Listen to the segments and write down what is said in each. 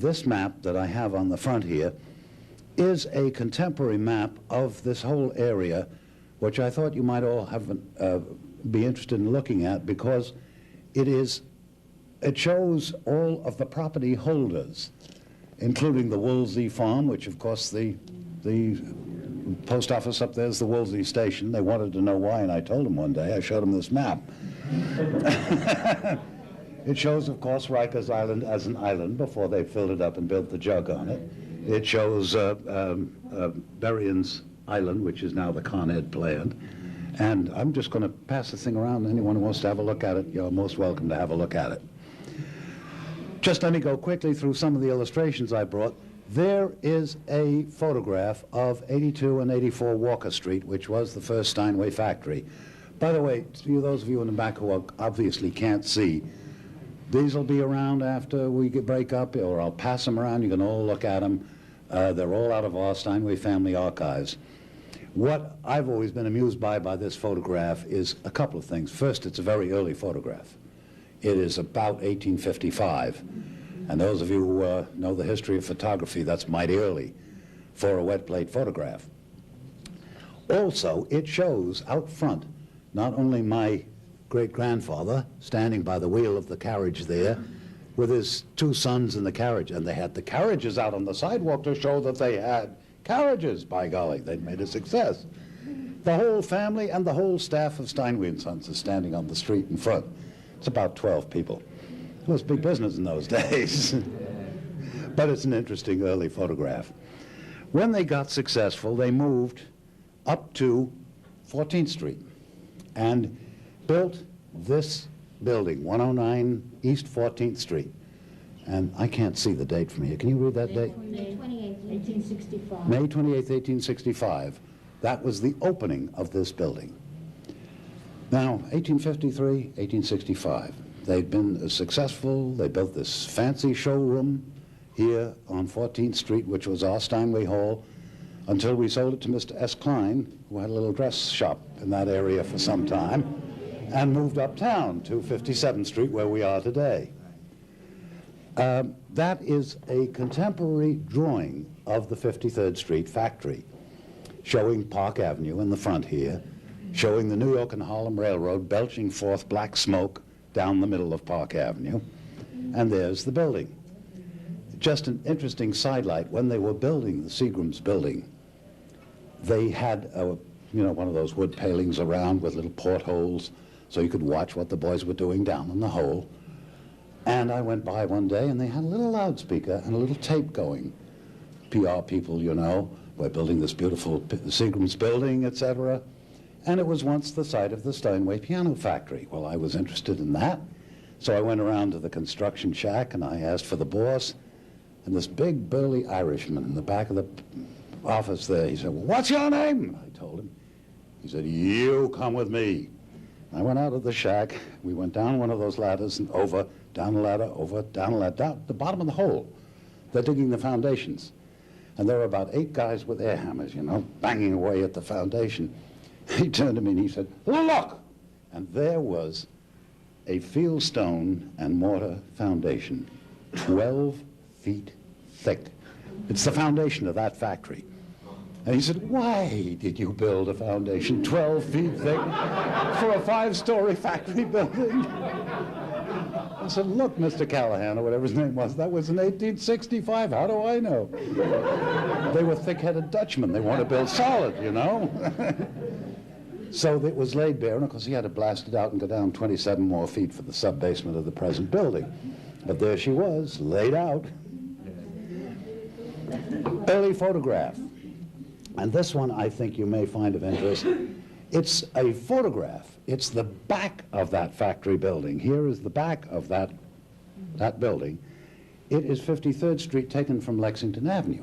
This map that I have on the front here is a contemporary map of this whole area, which I thought you might all have be interested in looking at, because it shows all of the property holders, including the Woolsey farm, which of course the post office up there is the Woolsey station. They wanted to know why, and I told them one day. I showed them this map. It shows, of course, Rikers Island as an island before they filled it up and built the jug on it. It shows Berrien's Island, which is now the Con Ed plant. And I'm just going to pass the thing around. Anyone who wants to have a look at it, you're most welcome to have a look at it. Just let me go quickly through some of the illustrations I brought. There is a photograph of 82 and 84 Walker Street, which was the first Steinway factory. By the way, to those of you in the back who obviously can't see, these will be around after we break up, or I'll pass them around. You can all look at them. They're all out of our Steinway family archives. What I've always been amused by this photograph is a couple of things. First, it's a very early photograph. It is about 1855. And those of you who know the history of photography, that's mighty early for a wet plate photograph. Also, it shows out front not only my great-grandfather standing by the wheel of the carriage there with his two sons in the carriage, and they had the carriages out on the sidewalk to show that they had carriages, by golly. They'd made a success. The whole family and the whole staff of Steinway Sons is standing on the street in front. It's about 12 people. It was big business in those days. But it's an interesting early photograph. When they got successful, they moved up to 14th Street and built this building, 109 East 14th Street. And I can't see the date from here. Can you read that date? May 28, 1865. May 28, 1865. That was the opening of this building. Now, 1853, 1865. They'd been successful. They built this fancy showroom here on 14th Street, which was our Steinway Hall, until we sold it to Mr. S. Klein, who had a little dress shop in that area for some time, and moved uptown to 57th Street, where we are today. That is a contemporary drawing of the 53rd Street factory, showing Park Avenue in the front here, showing the New York and Harlem Railroad belching forth black smoke down the middle of Park Avenue, and there's the building. Just an interesting sidelight, when they were building the Seagram's building, they had one of those wood palings around with little portholes so you could watch what the boys were doing down in the hole. And I went by one day and they had a little loudspeaker and a little tape going. PR people, you know, we're building this beautiful Seagram's building, etc. And it was once the site of the Steinway piano factory. Well, I was interested in that. So I went around to the construction shack and I asked for the boss. And this big burly Irishman in the back of the office there, he said, "Well, what's your name?" I told him. He said, "You come with me." I went out of the shack. We went down one of those ladders and over, down the ladder, over, down the ladder, down the bottom of the hole. They're digging the foundations. And there were about 8 guys with air hammers, you know, banging away at the foundation. He turned to me and he said, "Look!" And there was a fieldstone and mortar foundation, 12 feet thick. It's the foundation of that factory. And he said, "Why did you build a foundation 12 feet thick for a 5-story factory building?" I said, "Look, Mr. Callahan," or whatever his name was, "that was in 1865. How do I know?" They were thick-headed Dutchmen. They want to build solid, you know. So it was laid bare, and of course he had to blast it out and go down 27 more feet for the sub-basement of the present building. But there she was, laid out. Early photograph. And this one I think you may find of interest. It's a photograph. It's the back of that factory building. Here is the back of that building. It is 53rd Street taken from Lexington Avenue.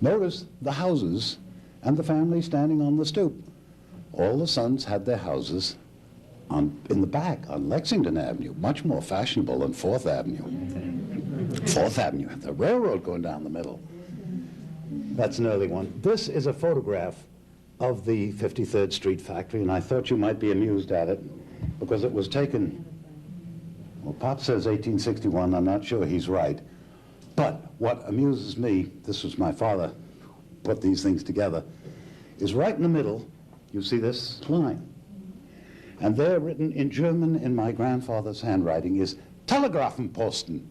Notice the houses and the family standing on the stoop. All the sons had their houses in the back on Lexington Avenue, much more fashionable than 4th Avenue. 4th Avenue, the railroad going down the middle. That's an early one. This is a photograph of the 53rd Street factory, and I thought you might be amused at it because it was taken, well, Pop says 1861, I'm not sure he's right, But what amuses me, this was my father put these things together, is right in the middle, you see this line. And there, written in German in my grandfather's handwriting, is Telegrafenposten.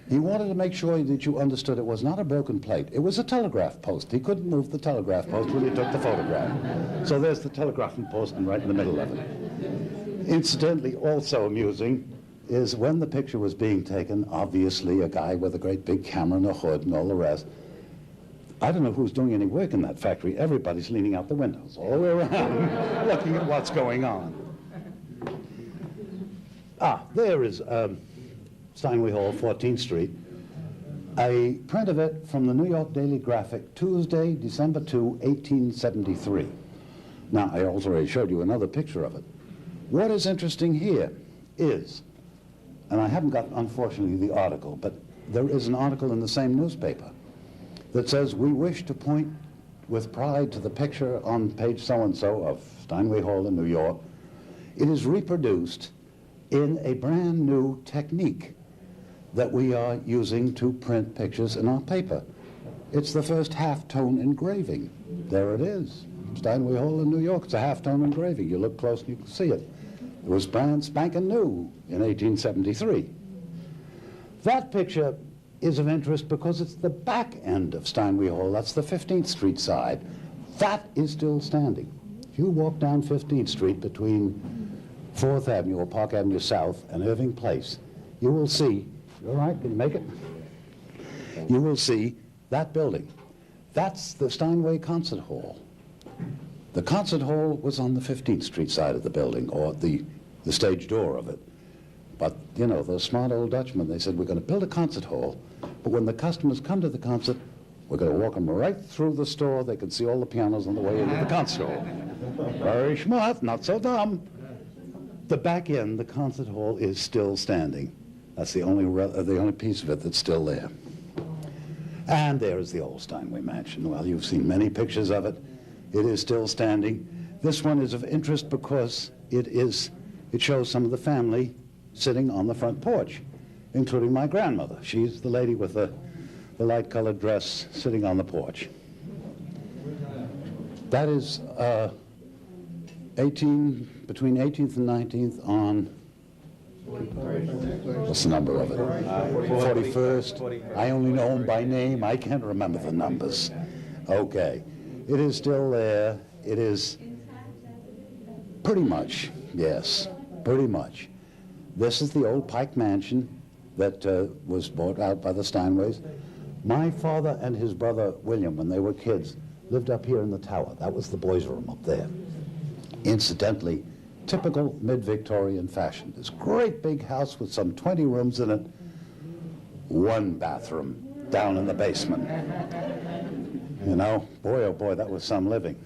He wanted to make sure that you understood it was not a broken plate. It was a telegraph post. He couldn't move the telegraph post when he took the photograph. So there's the Telegrafenposten right in the middle of it. Incidentally, also amusing is when the picture was being taken, obviously a guy with a great big camera and a hood and all the rest. I don't know who's doing any work in that factory. Everybody's leaning out the windows all the way around, looking at what's going on. There is Steinway Hall, 14th Street. A print of it from the New York Daily Graphic, Tuesday, December 2, 1873. Now, I also already showed you another picture of it. What is interesting here is, and I haven't got, unfortunately, the article, but there is an article in the same newspaper that says, we wish to point with pride to the picture on page so-and-so of Steinway Hall in New York. It is reproduced in a brand new technique that we are using to print pictures in our paper. It's the first half-tone engraving. There it is, Steinway Hall in New York. It's a half-tone engraving. You look close and you can see it. It was brand spanking new in 1873. That picture is of interest because it's the back end of Steinway Hall. That's the 15th Street side. That is still standing. If you walk down 15th Street between 4th Avenue or Park Avenue South and Irving Place, you will see, you all right, can you make it? You will see that building. That's the Steinway Concert Hall. The concert hall was on the 15th Street side of the building, or the stage door of it. But, you know, those smart old Dutchmen, they said, we're going to build a concert hall, but when the customers come to the concert, we're going to walk them right through the store. They can see all the pianos on the way into the concert hall. Very smart, not so dumb. The back end, the concert hall, is still standing. That's the only piece of it that's still there. And there is the old Steinway Mansion. Well, you've seen many pictures of it. It is still standing. This one is of interest because it shows some of the family sitting on the front porch, including my grandmother. She's the lady with the light-colored dress sitting on the porch. That is between 18th and 19th on, what's the number of it? 41st. I only know them by name. I can't remember the numbers. Okay. It is still there. It is pretty much, yes, pretty much. This is the old Pike Mansion that was bought out by the Steinways. My father and his brother William, when they were kids, lived up here in the tower. That was the boys' room up there. Incidentally, typical mid-Victorian fashion. This great big house with some 20 rooms in it, one bathroom down in the basement. You know, boy, oh boy, that was some living.